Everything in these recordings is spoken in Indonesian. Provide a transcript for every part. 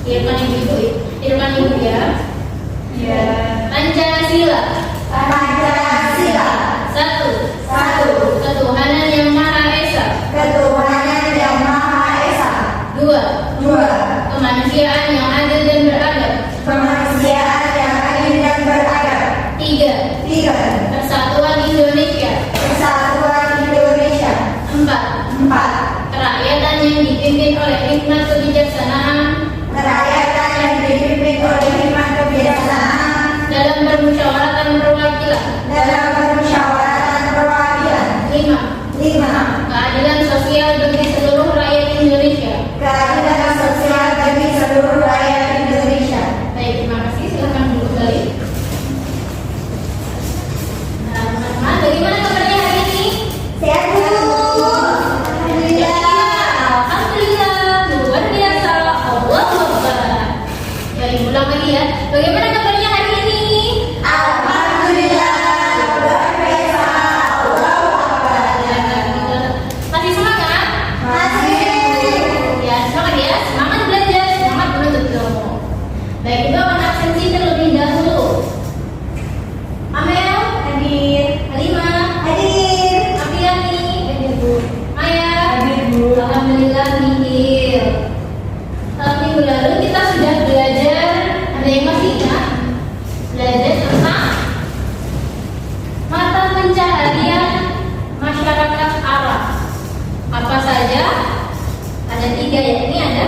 Di depan ibu-ibu, di depan ibu ya. Iya. Pancasila. Pancasila. Satu. Satu. Ketuhanan yang Maha Esa. Ketuhanan yang Maha Esa. Dua. Dua. Kemanusiaan yang adil dan beradab. Kemanusiaan yang adil dan beradab. Tiga. Tiga. Persatuan Indonesia. Persatuan Indonesia. Empat. Empat. Kerakyatan yang dipimpin oleh hikmat kebijaksanaan Kerakyatan yang dipimpin oleh hikmat kebijaksanaan dalam permusyawaratan perwakilan. dalam permusyawaratan perwakilan. Lima. Lima. Keadilan sosial bagi seluruh rakyat Indonesia. Keadilan sosial bagi seluruh rakyat Indonesia. Baik, terima kasih. Silakan duduk kembali. Nah, teman-teman, bagaimana kabarnya hari ini? Sehat Bu. Ya, alhamdulillah, luar biasa. Allahu Akbar. Ya, ulang lagi ya. Bagaimana kabarnya hari ini? Alhamdulillah, luar biasa. Allahu Akbar. Ya, masih semangat? Masih. Ya, semangat ya. Semangat belajar, semangat menuntut ilmu. Baik, Ibu akan absensi terlebih dahulu. Amel, Hadir. Halimah, Hadir. Apriani, hadir Bu. Maya, Hadir Bu. alhamdulillah nihil. Minggu lalu kita sudah belajar, ada yang masih ingat? Belajar tentang mata pencaharian masyarakat Arab. Apa saja? Ada tiga ya. Ini ada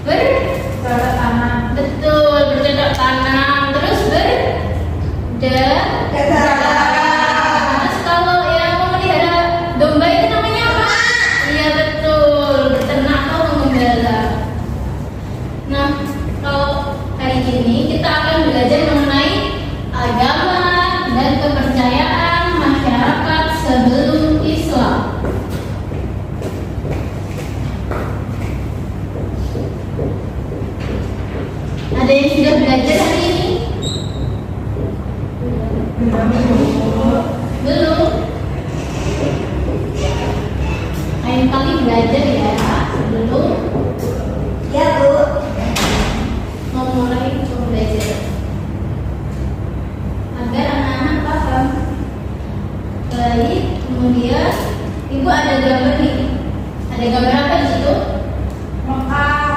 Cocok tanam. betul, bercocok tanam, terus Keterangan. Mas, kalau yang memelihara domba itu namanya apa? Iya betul, beternak atau mengembala. Nah, kalau hari ini kita akan belajar mengenai agama dan kepercayaan masyarakat sebelum Islam. Ada yang sudah belajar hari ini? Belum. Lain kali belajar ya sebelum Ya Bu. mau mulai coba belajar agar anak-anak paham. Baik, kemudian Ibu ada gambar nih. Ada gambar apa di situ? Mekah.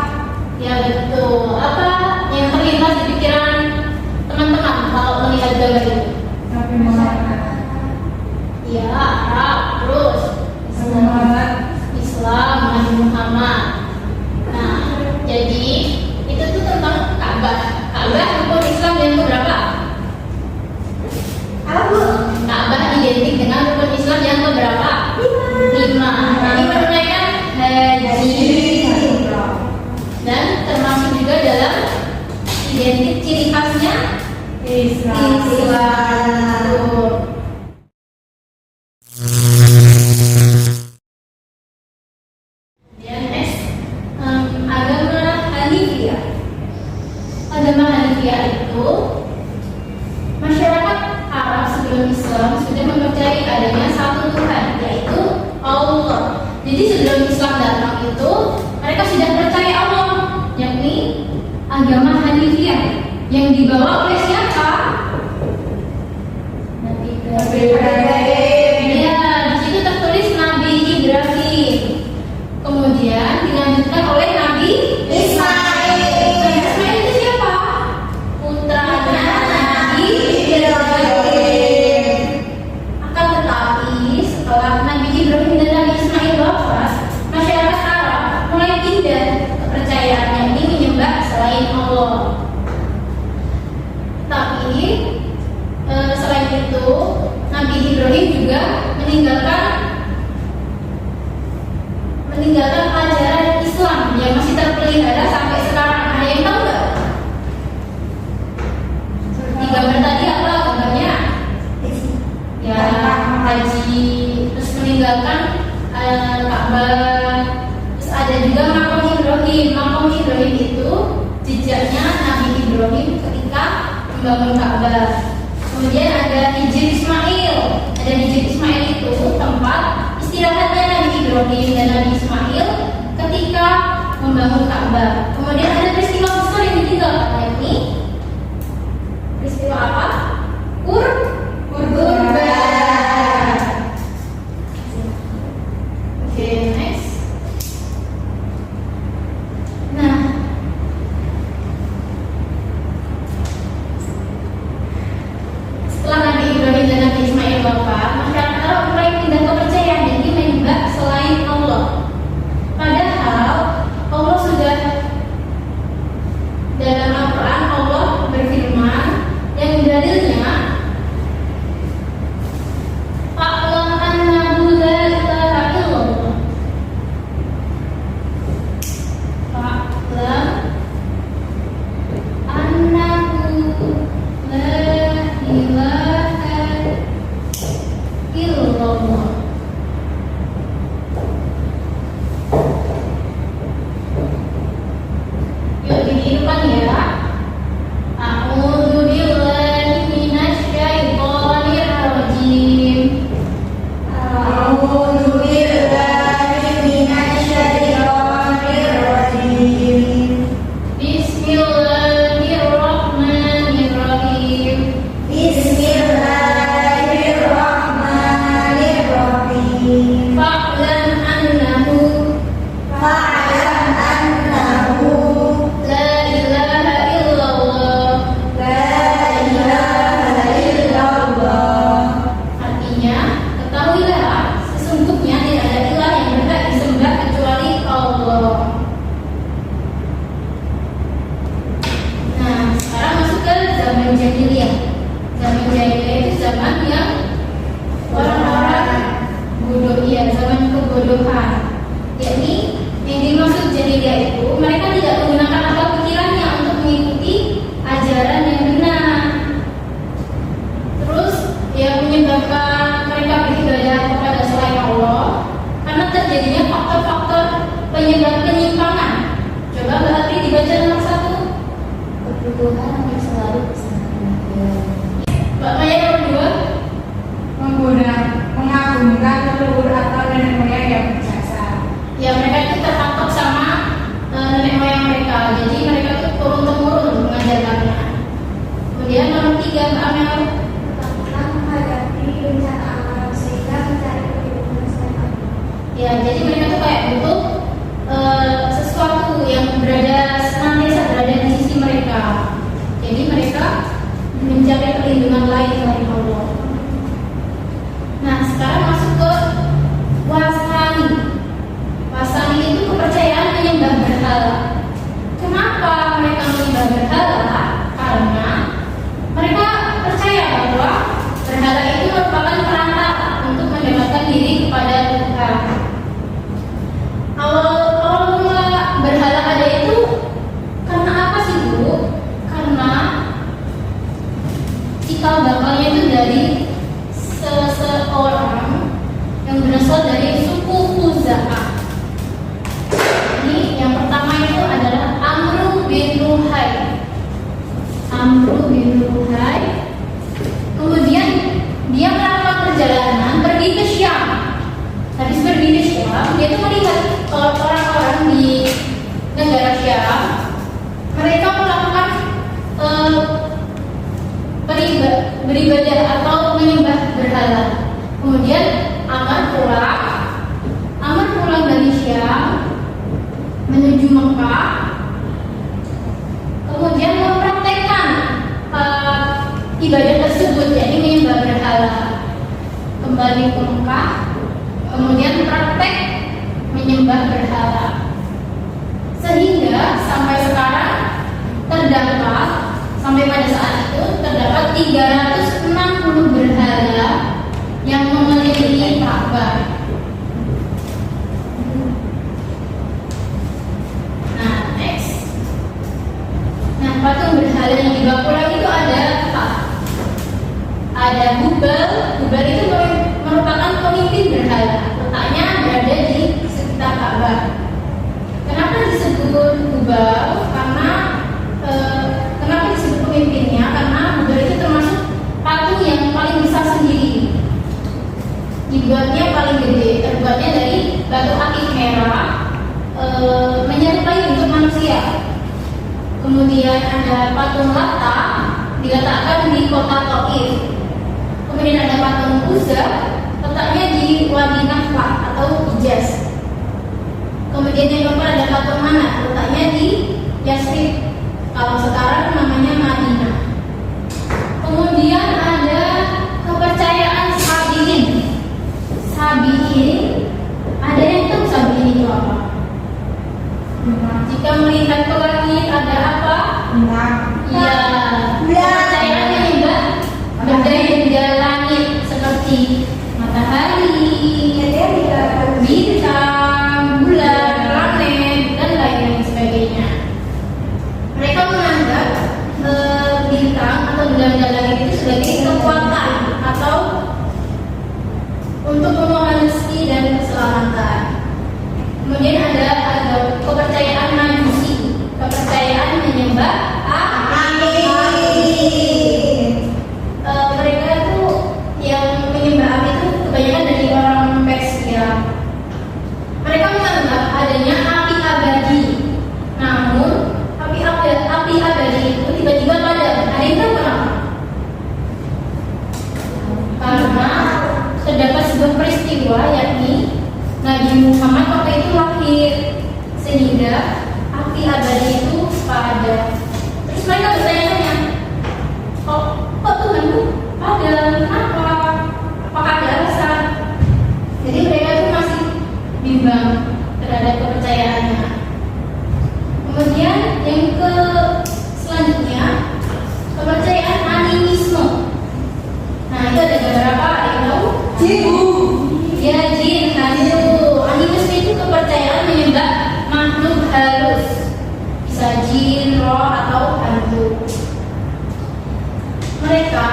Ya betul. Apa yang terlintas di pikiran teman-teman kalau melihat gambar itu? Nabi Muhammad. Ya, Arab, terus Islam, Nabi Muhammad. Nah, jadi itu tuh tentang Ka'bah. Ka'bah rukun Islam yang keberapa? Abu. Ka'bah identik dengan rukun Islam yang keberapa? 5. Ini menunaikan haji. Dan termasuk juga dalam identik ciri khasnya Islam. Dan next, agama Hanifiyah. Agama Hanifiyah itu masyarakat Arab sebelum Islam sudah mempercayai adanya satu Tuhan, yaitu Allah. Jadi sebelum Islam datang itu mereka sudah percaya Allah, yakni agama Hanifiyah yang dibawa oleh siapa? Nabi Ibrahim. Ya, di situ tertulis Nabi Ibrahim. Kemudian dilanjutkan oleh Nabi Ismail. Ismail itu siapa? Putranya Nabi Ibrahim. Akan tetapi setelah Nabi Ibrahim dan Nabi Ismail wafat, masyarakat Arab mulai pindah kepercayaannya ini menyembah selain Allah. Tapi selain itu Nabi Ibrahim juga meninggalkan ajaran Islam yang masih terpelihara sampai sekarang. Ada yang tahu nggak? Di gambar tadi apa gambarnya? Ya, haji, terus meninggalkan Ka'bah. Terus ada juga makam Ibrahim. Makam Ibrahim itu jejaknya Nabi Ibrahim ketika membangun Ka'bah. Kemudian ada Hijr Ismail. Ada Hijr Ismail itu tempat istirahatnya Nabi Ibrahim dan Nabi Ismail ketika membangun Ka'bah. Kemudian ada ketiga itu mereka tidak menggunakan akal pikirannya untuk mengikuti ajaran yang benar. Terus yang menyebabkan mereka beribadah kepada selain Allah karena terjadinya faktor-faktor penyebab penyimpangan. Coba Mbak Atri dibaca nomor 1. Kebutuhan yang selalu bersama. Mbak Maya nomor 2. Mengagungkan leluhur atau nenek moyang yang berjasa. Ya mereka itu terpatok sama nenek moyang mereka, jadi mereka itu turun temurun mengajarkannya. Kemudian nomor 3 Mbak Amel. Ketakutan menghadapi bencana alam sehingga mencari perlindungan selain Allah. Ya jadi mereka tuh kayak butuh sesuatu yang senantiasa berada di sisi mereka. Jadi mereka mencari perlindungan lain selain Allah. Nah sekarang masuk ke wasani. Wasani itu kepercayaan menyembah berhala. Kenapa mereka menyembah berhala? Karena mereka percaya bahwa berhala itu merupakan perantara untuk mendekatkan diri kepada Tuhan. Awal mula berhala ada itu karena apa sih Bu? Karena cikal bakalnya itu dari seseorang yang berasal dari suku Khuza'ah. Ini yang pertama itu adalah Amru bin Luhai. Amru bin Luhai. Kemudian dia melakukan perjalanan pergi ke Syam. Habis pergi ke Syam, dia tuh melihat orang-orang di negara Syam mereka melakukan beribadah atau menyembah berhala. Kemudian Amr pulang dari Syam menuju Mekah, kemudian mempraktekkan ibadah tersebut, yakni menyembah berhala. Kembali ke Mekah, kemudian praktek menyembah berhala, sehingga sampai sekarang sampai pada saat itu terdapat 360 berhala yang mengelilingi Ka'bah. Nah, next. Nah, patung berhala yang dibawa pulang itu ada apa? Ada Hubal. Hubal itu merupakan pemimpin berhala. Letaknya berada di sekitar Ka'bah. Kenapa disebut Hubal? Kenapa disebut pemimpinnya? Karena Hubal itu termasuk patung yang paling besar sendiri. Dibuatnya paling gede, terbuatnya dari batu akik merah, menyerupai bentuk manusia. Kemudian ada patung Lata, diletakkan di kota Taif. Kemudian ada patung Uzza, letaknya di Wadi Nahwa atau Hijaz. Kemudian yang keempat ada patung Manat, letaknya di Yasrib, kalau sekarang namanya Madinah. Kemudian ada kepercayaan Sabi'in. Sabi'in, ada yang tahu Sabi'in itu apa? Jika melihat ke langit ada apa? Ya, kepercayaan menyembah benda-benda langit seperti matahari, bintang, bulan, planet, dan lain sebagainya. Mereka menganggap bintang atau benda-benda langit itu sebagai kekuatan atau untuk memohon rezeki dan keselamatan. Kemudian ada kepercayaan Majusi, kepercayaan menyembah api. Mereka itu yang menyembah api itu kebanyakan dari orang Persia. Mereka menganggap adanya api abadi. Namun api abadi itu tiba-tiba padam. Ada yang tahu kenapa? Karena terdapat sebuah peristiwa, yakni Nabi Muhammad waktu itu lahir, sehingga api abadi itu padam. Terus mereka bertanya-tanya, kok Tuhanku padam? Kenapa? Apakah ada alasan? Jadi mereka itu masih bimbang terhadap kepercayaannya. Kemudian yang selanjutnya kepercayaan animisme. Nah itu ada beberapa, ada yang tahu? Ya, jin, hantu. Animisme itu kepercayaan menyembah makhluk halus bisa jin, roh, atau hantu. Mereka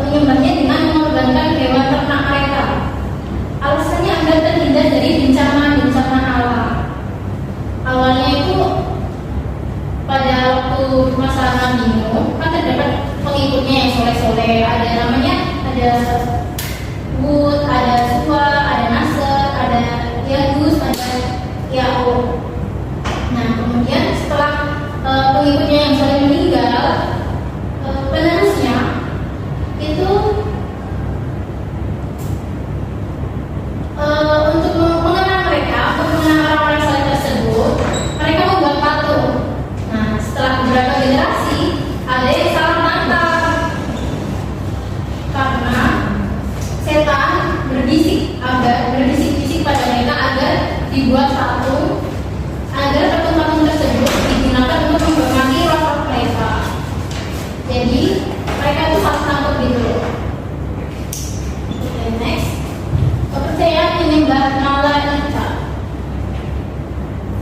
menyembahnya dengan mengorbankan hewan ternak mereka. Alasannya agar terhindar dari bencana-bencana alam. Awalnya itu pada waktu masa Nabi Nuh kan terdapat pengikutnya yang soleh-soleh. Ada Hud, ada Suwa, ada Nasr, ada Yahus, ada Ya'ub. Nah, kemudian setelah pengikutnya yang soleh meninggal, penerusnya itu untuk mengenang mereka, untuk mengenang orang-orang soleh tersebut, mereka membuat patung. Nah, setelah beberapa generasi, ada yang salah tangkap karena setan berbisik-bisik pada mereka agar dibuat patung, agar patung-patung tersebut digunakan untuk menghormati roh mereka. Jadi mereka itu salah tangkap gitu. Oke, next. Kepercayaan menyembah malaika.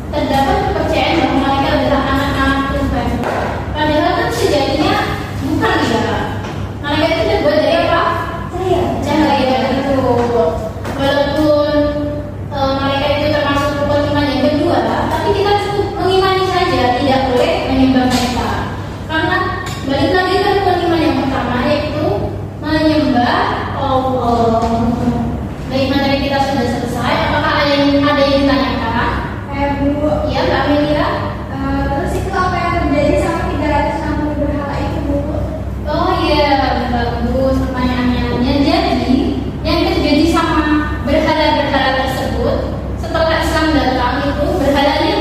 Terdapat kepercayaan bahwa malaikat adalah anak-anak Tuhan. Padahal kan sejatinya bukan ya. Malaikat itu terbuat dari apa? Cahaya itu. Walaupun malaikat itu termasuk rukun iman yang kedua, tapi kita cukup mengimani saja, tidak boleh menyembah mereka. Karena balik lagi ke rukun iman yang pertama, yaitu menyembah Allah. Baik, materi kita sudah selesai. Apakah ada yang ditanyakan? Bu, Ya, Mbak Melia. terus itu apa yang terjadi sama 360 berhala itu, Bu? Oh iya, bagus pertanyaannya. Jadi, yang terjadi sama berhala-berhala tersebut setelah Islam datang itu berhalanya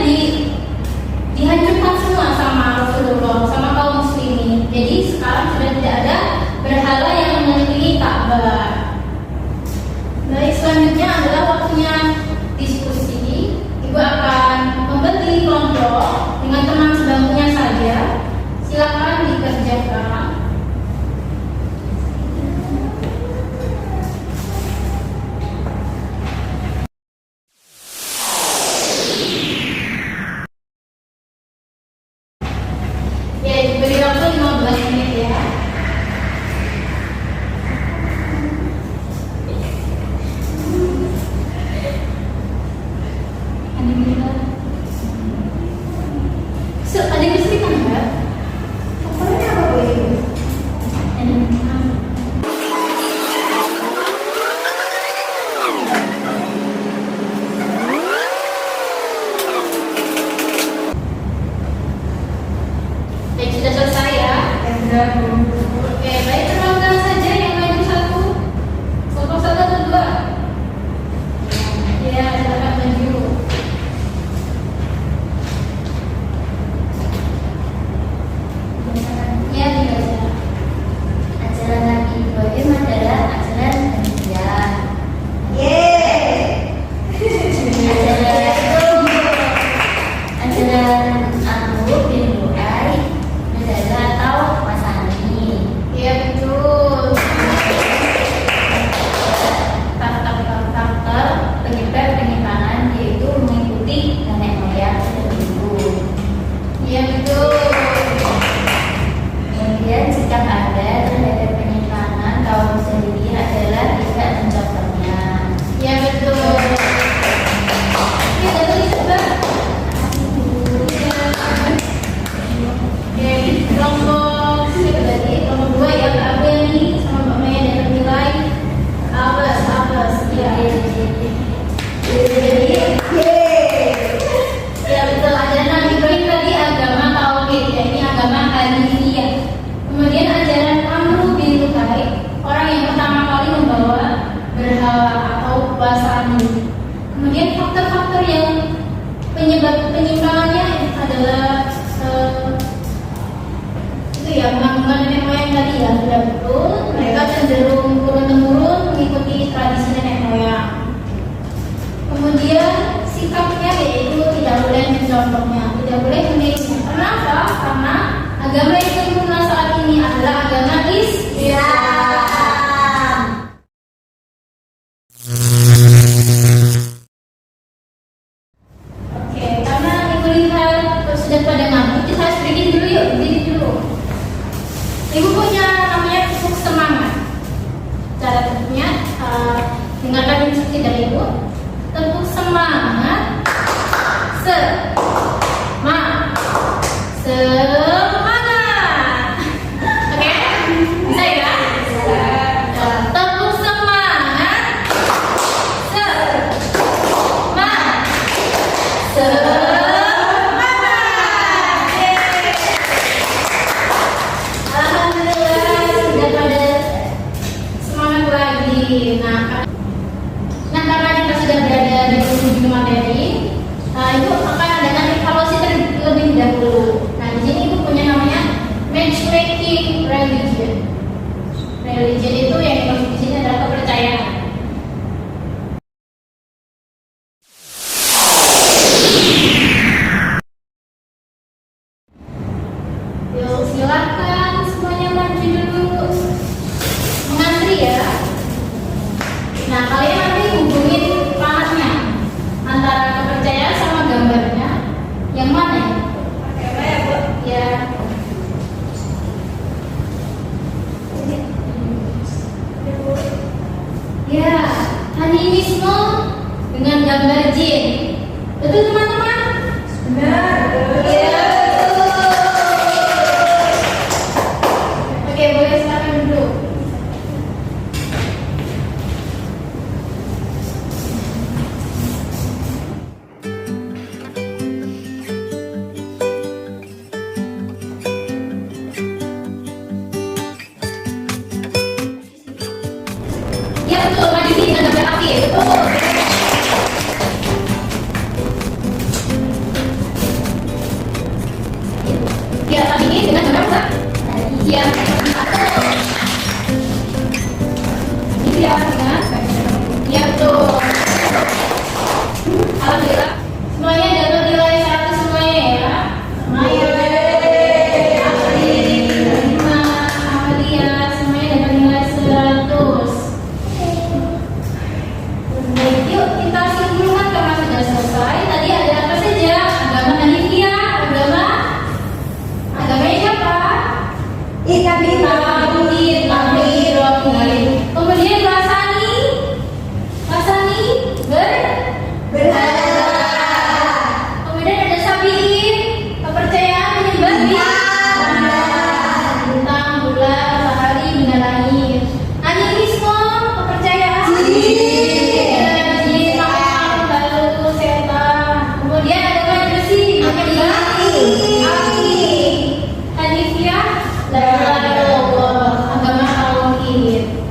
dihancurkan semua sama Rasulullah, sama kaum muslimin. Jadi sekarang sudah tidak ada berhala yang mengelilingi Ka'bah. Baik, selanjutnya adalah waktunya diskusi. Ibu akan membagi kelompok dengan teman sebangkunya saja. Silakan dikerjakan. Ya, beri waktu 15 menit ya. Ada kesulitan nggak? Pokoknya apa, Bu? Baik, sudah selesai ya? Sudah, Bu. Oke, baik, terangkan saja yang maju satu. Kelompok 1 atau 2? Ya, silakan maju. Ya, dibaca. Ajaran Nabi Ibrahim adalah ajaran Hanifiah. Ajaran Amr bin Lu'ay adalah atau Masani. Ya, betul. Faktor penyebab penyimpangan yaitu mengikuti nenek moyang terdahulu. Ya, betul. Kemudian sikap Anda terhadap penyimpangan kaum muslimin adalah tidak mencontohnya. Ya, betul. Ya, betul coba. Oke, kelompok siapa tadi? Kelompok 2 ya, Mbak Abeni sama Mbak Maya dan ternilai Abbas. Ya. Ya, betul. Ajaran Nabi Ibrahim tadi agama tauhid, ya, ini agama Hanifiyah. Kemudian ajaran Amr bin Lu'ay, orang yang pertama kali membawa berhala atau wasani. Kemudian faktor-faktor yang penyebab penyimpangannya adalah itu ya, mengganggu nenek moyang tadi ya, sudah betul. Mereka cenderung turun-temurun mengikuti tradisi nenek moyang. Kemudian sikapnya yaitu tidak boleh mencontohnya, tidak boleh menirunya. Kenapa? Karena agama yang sempurna saat ini adalah agama Islam. Oke, karena ibu lihat sudah pada ngabut, kita harus bikin dulu yuk, bikin dulu. Ibu punya namanya tepuk semangat. Cara tepuknya, dengarkan instruksi dari ibu. Tepuk semangat. Semangat. Oke, bisa ya? Tepuk semangat. Semangat. Alhamdulillah sudah pada semangat lagi. Nah, karena kita sudah berada di ujung materi, ibu akan adakan evaluasi terlebih dahulu. Nah, di sini ibu punya namanya matchmaking religion. Religion itu yang dimaksud di sini adalah kepercayaan. Yuk, silakan semuanya maju dulu, mengantri ya. Nah, kalian nanti hubungin panahnya antara kepercayaan sama gambarnya. Yang mana ya? Pakai apa ya, Bu? Ya. Ya, animisme dengan gambar jin. Betul teman-teman? Benar. Ya. Oke, boleh silakan duduk. Ya betul, maju sini dengan gambar api, betul. Ya, api ini dengan gambar apa? Ya, betul. Ini ya, dengan ya betul. Alhamdulillah, semuanya dapat nilai 100 semuanya ya. Maya, Afri, Rima, Amalia, semuanya dapat nilai 100. Baik, yuk kita simpulkan karena sudah selesai. Tadi ada apa saja? Agama Hanifiyah, agamanya siapa? Tauhid, Tauhid. Kemudian Basani berhala. Kemudian ada Sabiin, kepercayaan menyembah bintang, bulan, matahari, benda langit. Animisme, kepercayaan jin, lalu setan. Kemudian ada Majusi, api. Hanifiyah, agama Tauhid.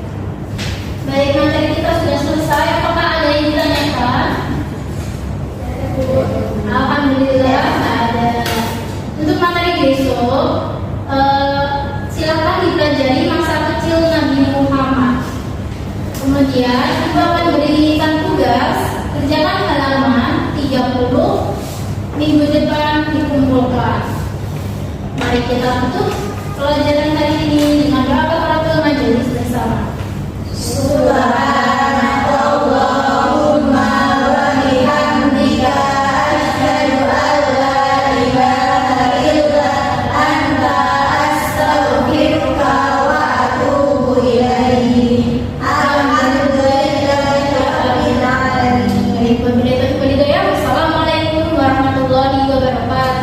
Baik, materi kita sudah selesai. Apakah ada yang ditanyakan? Alhamdulillah ada. Untuk materi besok, silakan dipelajari masa kecil Nabi Muhammad. Kemudian ibu akan berikan tugas kerjakan halaman 30. Minggu depan dikumpulkan. Mari kita tutup pelajaran hari ini dengan doa kafaratul majelis bersama. Subhanallahumma wa bihamdika asyhadu an la ilaha illa anta astaghfiruka wa atubu ilaik. Alhamdulillahirabbil alamin. Wassalamualaikum warahmatullahi wabarakatuh.